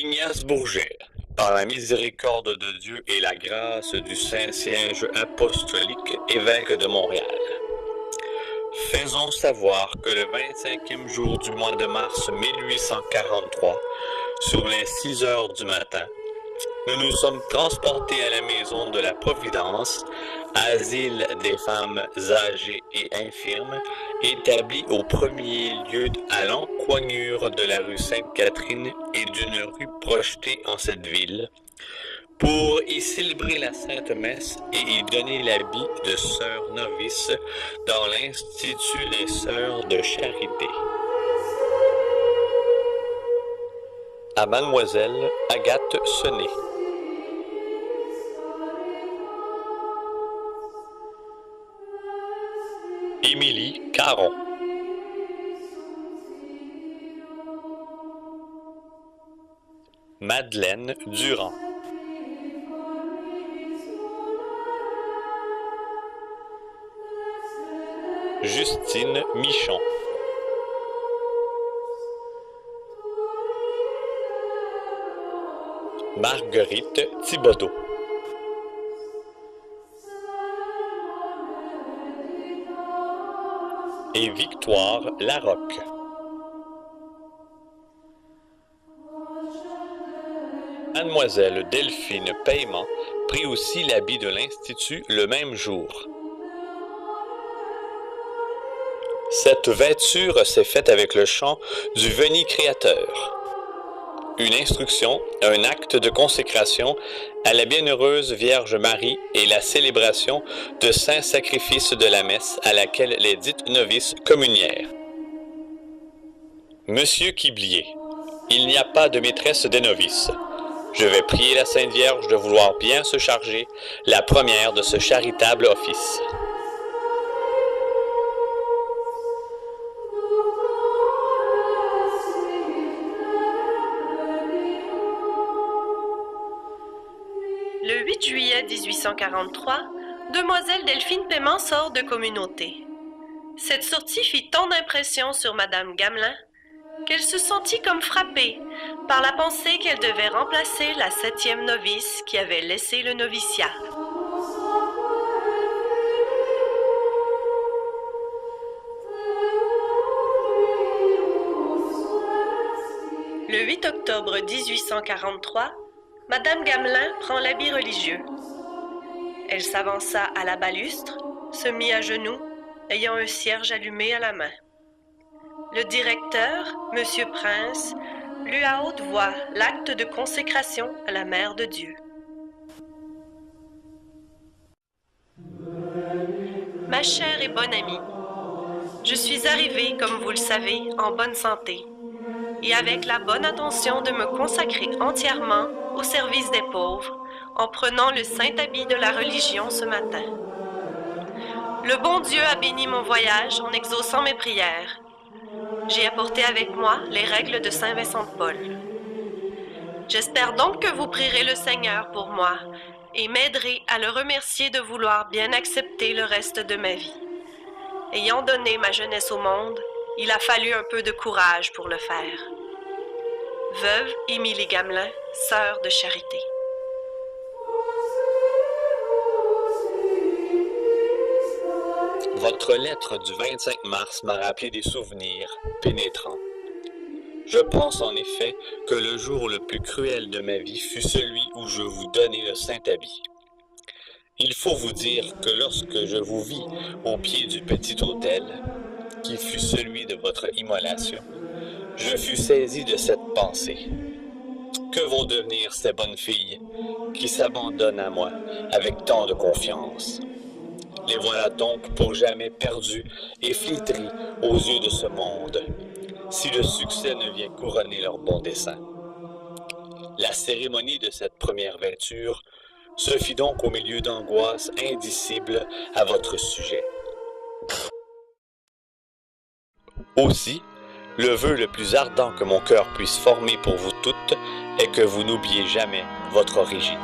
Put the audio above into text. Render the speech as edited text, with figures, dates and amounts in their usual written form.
Ignace Bourget, par la miséricorde de Dieu et la grâce du Saint-Siège apostolique, évêque de Montréal. Faisons savoir que le 25e jour du mois de mars 1843, sur les 6 heures du matin, nous nous sommes transportés à la maison de la Providence, asile des femmes âgées et infirmes, établi au premier lieu à l'encoignure de la rue Sainte-Catherine et d'une rue projetée en cette ville, pour y célébrer la Sainte Messe et y donner l'habit de sœur novice dans l'Institut des Sœurs de Charité. À Mademoiselle Agathe Senet. Émilie Caron. Madeleine Durand. Justine Michon. Marguerite Thibodeau. Et Victoire Larocque. Mademoiselle Delphine Paiement prit aussi l'habit de l'Institut le même jour. Cette vêture s'est faite avec le chant du Veni Créateur. Une instruction, un acte de consécration à la bienheureuse Vierge Marie et la célébration de saint sacrifice de la messe à laquelle les dites novices communièrent. Monsieur Quiblier, il n'y a pas de maîtresse des novices. Je vais prier la Sainte Vierge de vouloir bien se charger, la première de ce charitable office. Le 8 juillet 1843, demoiselle Delphine Paiement sort de communauté. Cette sortie fit tant d'impression sur Madame Gamelin qu'elle se sentit comme frappée par la pensée qu'elle devait remplacer la 7e novice qui avait laissé le noviciat. Le 8 octobre 1843, Madame Gamelin prend l'habit religieux. Elle s'avança à la balustre, se mit à genoux, ayant un cierge allumé à la main. Le directeur, Monsieur Prince, lut à haute voix l'acte de consécration à la Mère de Dieu. Ma chère et bonne amie, je suis arrivée, comme vous le savez, en bonne santé et avec la bonne intention de me consacrer entièrement au service des pauvres en prenant le saint habit de la religion ce matin. Le bon Dieu a béni mon voyage en exaucant mes prières. J'ai apporté avec moi les règles de Saint Vincent de Paul. J'espère donc que vous prierez le Seigneur pour moi et m'aiderez à le remercier de vouloir bien accepter le reste de ma vie. Ayant donné ma jeunesse au monde, il a fallu un peu de courage pour le faire. Veuve Émilie Gamelin, sœur de charité. Votre lettre du 25 mars m'a rappelé des souvenirs pénétrants. Je pense en effet que le jour le plus cruel de ma vie fut celui où je vous donnai le saint habit. Il faut vous dire que lorsque je vous vis au pied du petit autel, qui fut celui de votre immolation, je fus saisi de cette pensée. Que vont devenir ces bonnes filles qui s'abandonnent à moi avec tant de confiance? Les voilà donc pour jamais perdues et flétries aux yeux de ce monde, si le succès ne vient couronner leur bon dessein. La cérémonie de cette première vêture se fit donc au milieu d'angoisses indicibles à votre sujet. Aussi, le vœu le plus ardent que mon cœur puisse former pour vous toutes est que vous n'oubliez jamais votre origine.